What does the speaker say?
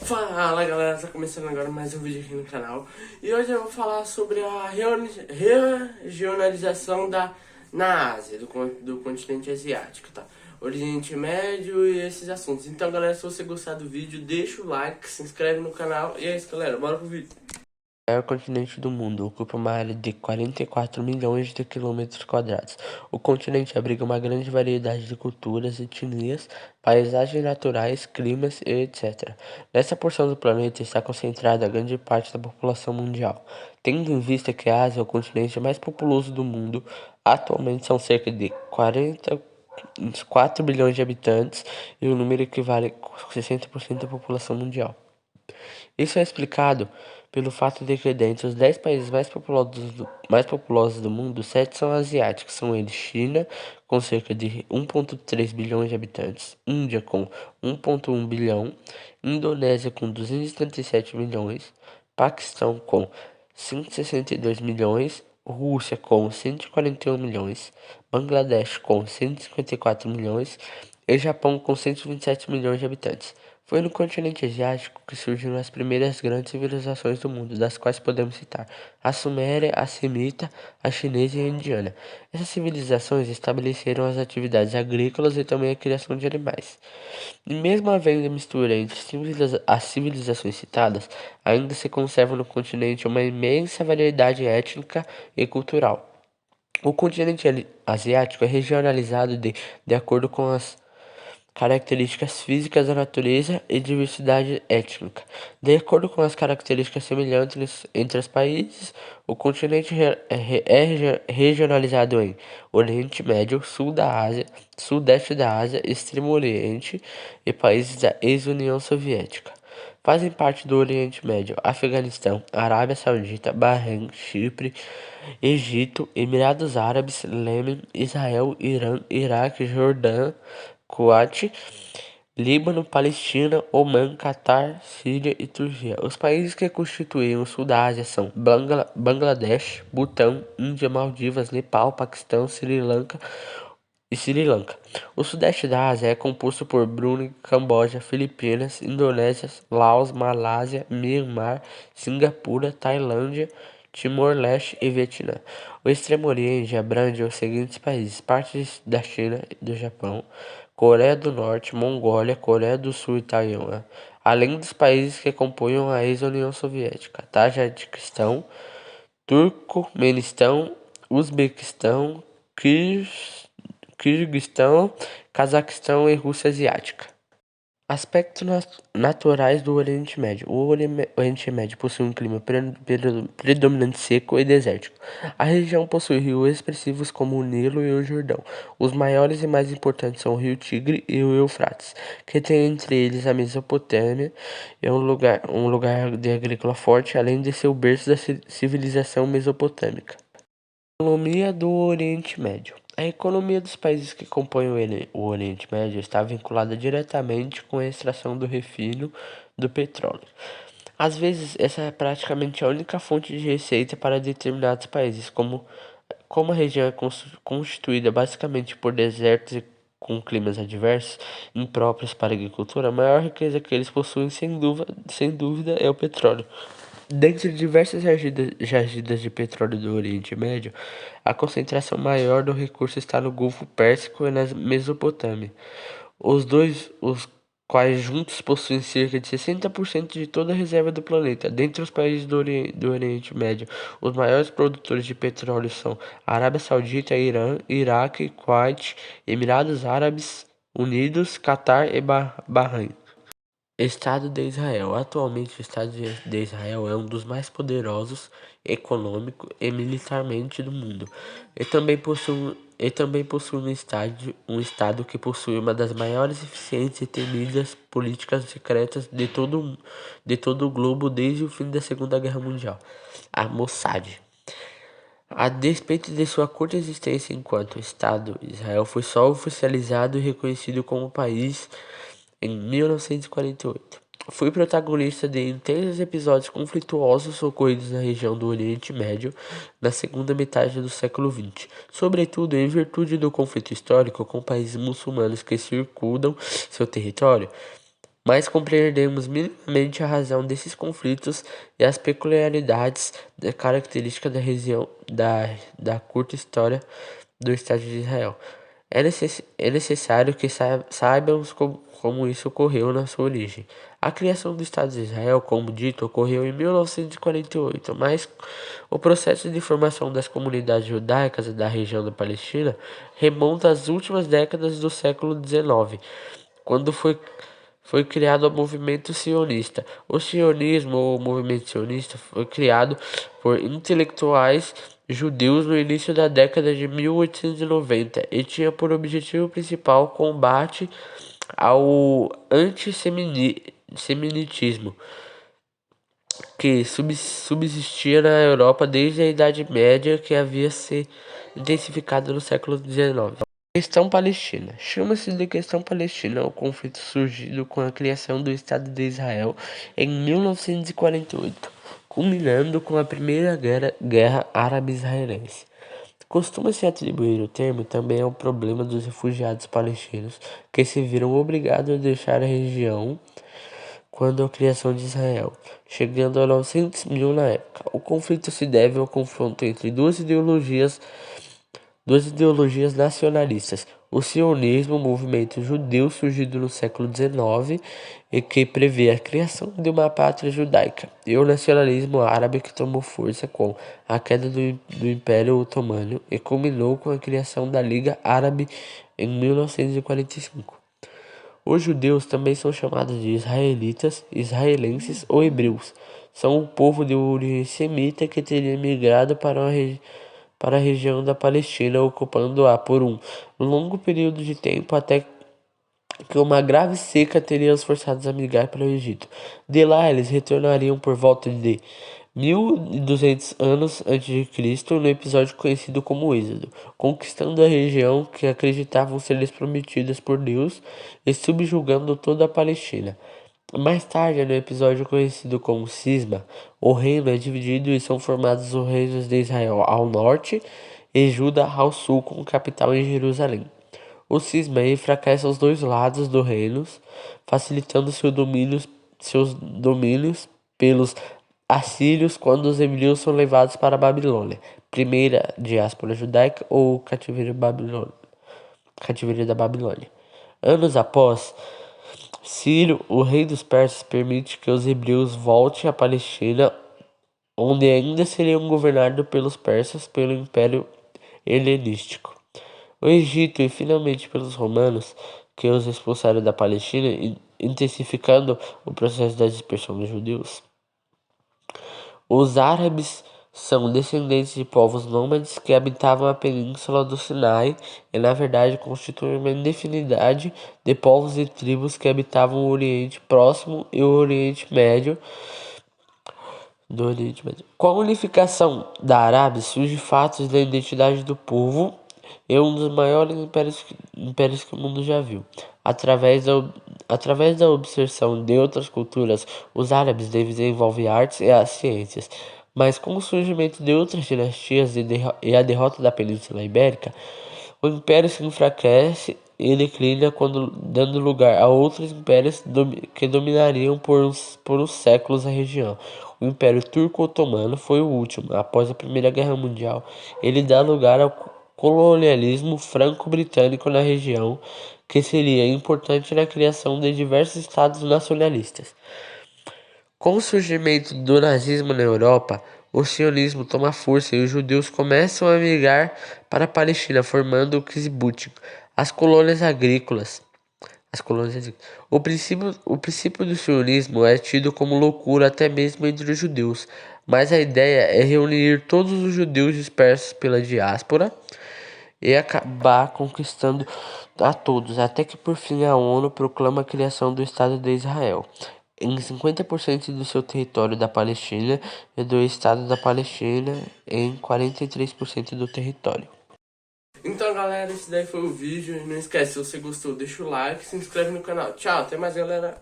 Fala galera, tá começando agora mais um vídeo aqui no canal. E hoje eu vou falar sobre a regionalização na Ásia, do continente asiático, tá? Oriente Médio e esses assuntos. Então galera, se você gostar do vídeo, deixa o like, se inscreve no canal. E é isso galera, bora pro vídeo. O maior continente do mundo ocupa uma área de 44 milhões de quilômetros quadrados. O continente abriga uma grande variedade de culturas, etnias, paisagens naturais, climas e etc. Nessa porção do planeta está concentrada a grande parte da população mundial. Tendo em vista que a Ásia é o continente mais populoso do mundo, atualmente são cerca de 4 bilhões de habitantes e o número equivale a 60% da população mundial. Isso é explicado pelo fato de que dentre os 10 países mais populosos do mundo, 7 são asiáticos. São eles China, com cerca de 1,3 bilhões de habitantes, Índia com 1,1 bilhão, Indonésia com 237 milhões, Paquistão com 162 milhões, Rússia com 141 milhões, Bangladesh com 154 milhões e Japão com 127 milhões de habitantes. Foi no continente asiático que surgiram as primeiras grandes civilizações do mundo, das quais podemos citar a Suméria, a Semita, a chinesa e a indiana. Essas civilizações estabeleceram as atividades agrícolas e também a criação de animais. E mesmo havendo mistura entre as civilizações citadas, ainda se conserva no continente uma imensa variedade étnica e cultural. O continente asiático é regionalizado de acordo com as características físicas da natureza e diversidade étnica. De acordo com as características semelhantes entre os países, o continente é regionalizado em Oriente Médio, Sul da Ásia, Sudeste da Ásia, Extremo Oriente e países da ex-União Soviética. Fazem parte do Oriente Médio Afeganistão, Arábia Saudita, Bahrein, Chipre, Egito, Emirados Árabes, Iêmen, Israel, Irã, Iraque, Jordão, Kuwait, Líbano, Palestina, Omã, Catar, Síria e Turquia. Os países que constituem o sul da Ásia são Bangladesh, Butão, Índia, Maldivas, Nepal, Paquistão, Sri Lanka e Sri Lanka. O sudeste da Ásia é composto por Brunei, Camboja, Filipinas, Indonésia, Laos, Malásia, Myanmar, Singapura, Tailândia, Timor-Leste e Vietnã. O Extremo Oriente abrange os seguintes países: partes da China e do Japão, Coreia do Norte, Mongólia, Coreia do Sul e Taiwan, além dos países que compõem a ex-União Soviética: Tajiquistão, Turcomenistão, Uzbequistão, Quirguistão, Cazaquistão e Rússia Asiática. Aspectos naturais do Oriente Médio. O Oriente Médio possui um clima predominante seco e desértico. A região possui rios expressivos como o Nilo e o Jordão. Os maiores e mais importantes são o Rio Tigre e o Eufrates, que tem entre eles a Mesopotâmia, é um lugar de agrícola forte, além de ser o berço da civilização mesopotâmica. Economia do Oriente Médio. A economia dos países que compõem o Oriente Médio está vinculada diretamente com a extração do refino do petróleo. Às vezes, essa é praticamente a única fonte de receita para determinados países, como a região é constituída basicamente por desertos e com climas adversos, impróprios para a agricultura, a maior riqueza que eles possuem, sem dúvida, é o petróleo. Dentre diversas jazidas de petróleo do Oriente Médio, a concentração maior do recurso está no Golfo Pérsico e na Mesopotâmia, os quais juntos possuem cerca de 60% de toda a reserva do planeta. Dentre os países do Oriente Médio, os maiores produtores de petróleo são Arábia Saudita, Irã, Iraque, Kuwait, Emirados Árabes Unidos, Catar e Bahrein. Estado de Israel. Atualmente, o Estado de Israel é um dos mais poderosos econômico e militarmente do mundo. E também possui um estado que possui uma das maiores eficientes e temidas políticas secretas de todo o globo desde o fim da Segunda Guerra Mundial, a Mossad. A despeito de sua curta existência enquanto Estado, Israel foi só oficializado e reconhecido como país em 1948. Foi protagonista de intensos episódios conflituosos ocorridos na região do Oriente Médio na segunda metade do século XX, sobretudo em virtude do conflito histórico com países muçulmanos que circundam seu território. mas compreendemos minimamente a razão desses conflitos e as peculiaridades da característica da região da curta história do Estado de Israel. É necessário que saibamos como isso ocorreu na sua origem. A criação do Estado de Israel, como dito, ocorreu em 1948, mas o processo de formação das comunidades judaicas da região da Palestina remonta às últimas décadas do século XIX, quando foi criado o movimento sionista. O sionismo, ou movimento sionista, foi criado por intelectuais judeus no início da década de 1890 e tinha por objetivo principal o combate ao antissemitismo que subsistia na Europa desde a Idade Média, que havia se intensificado no século XIX. Questão palestina. Chama-se de questão palestina o conflito surgido com a criação do Estado de Israel em 1948, culminando com a Primeira Guerra Árabe-Israelense. Costuma-se atribuir o termo também ao problema dos refugiados palestinos que se viram obrigados a deixar a região quando a criação de Israel, chegando a 900 mil na época. O conflito se deve ao confronto entre duas ideologias nacionalistas: o sionismo, movimento judeu surgido no século XIX e que prevê a criação de uma pátria judaica, e o nacionalismo árabe, que tomou força com a queda do Império Otomano e culminou com a criação da Liga Árabe em 1945. Os judeus também são chamados de israelitas, israelenses ou hebreus. São um povo de origem semita que teria migrado para a região da Palestina, ocupando-a por um longo período de tempo até que uma grave seca teria os forçados a migrar para o Egito. De lá, eles retornariam por volta de 1200 anos antes de Cristo, no episódio conhecido como Êxodo, conquistando a região que acreditavam ser prometida por Deus e subjugando toda a Palestina. Mais tarde, no episódio conhecido como Cisma, o reino é dividido e são formados os reinos de Israel ao norte e Judá ao sul, com capital em Jerusalém. O cisma enfraquece os dois lados do reino, facilitando seus domínios pelos assírios quando os hebreus são levados para a Babilônia, primeira diáspora judaica ou cativeiro da Babilônia. Anos após, Ciro, o rei dos persas, permite que os hebreus voltem à Palestina, onde ainda seriam governados pelos persas pelo Império Helenístico. O Egito e finalmente pelos romanos, que os expulsaram da Palestina, intensificando o processo da dispersão dos judeus. Os árabes são descendentes de povos nômades que habitavam a península do Sinai e, na verdade, constituem uma infinidade de povos e tribos que habitavam o Oriente Próximo e o Oriente Médio. Com a unificação da Arábia, surge fatos da identidade do povo e um dos maiores impérios que o mundo já viu. Através da observação de outras culturas, os árabes desenvolvem artes e as ciências. Mas com o surgimento de outras dinastias e a derrota da Península Ibérica, o império se enfraquece e declina, dando lugar a outros impérios que dominariam por uns séculos a região. O Império Turco-Otomano foi o último. Após a Primeira Guerra Mundial, ele dá lugar ao colonialismo franco-britânico na região, que seria importante na criação de diversos estados nacionalistas. Com o surgimento do nazismo na Europa, o sionismo toma força e os judeus começam a migrar para a Palestina, formando o kibbutz, as colônias agrícolas. O princípio do sionismo é tido como loucura até mesmo entre os judeus, mas a ideia é reunir todos os judeus dispersos pela diáspora e acabar conquistando a todos, até que por fim a ONU proclama a criação do Estado de Israel em 50% do seu território da Palestina e do Estado da Palestina em 43% do território. Então, galera, esse daí foi o vídeo. Não esquece, se você gostou, deixa o like, se inscreve no canal. Tchau, até mais, galera.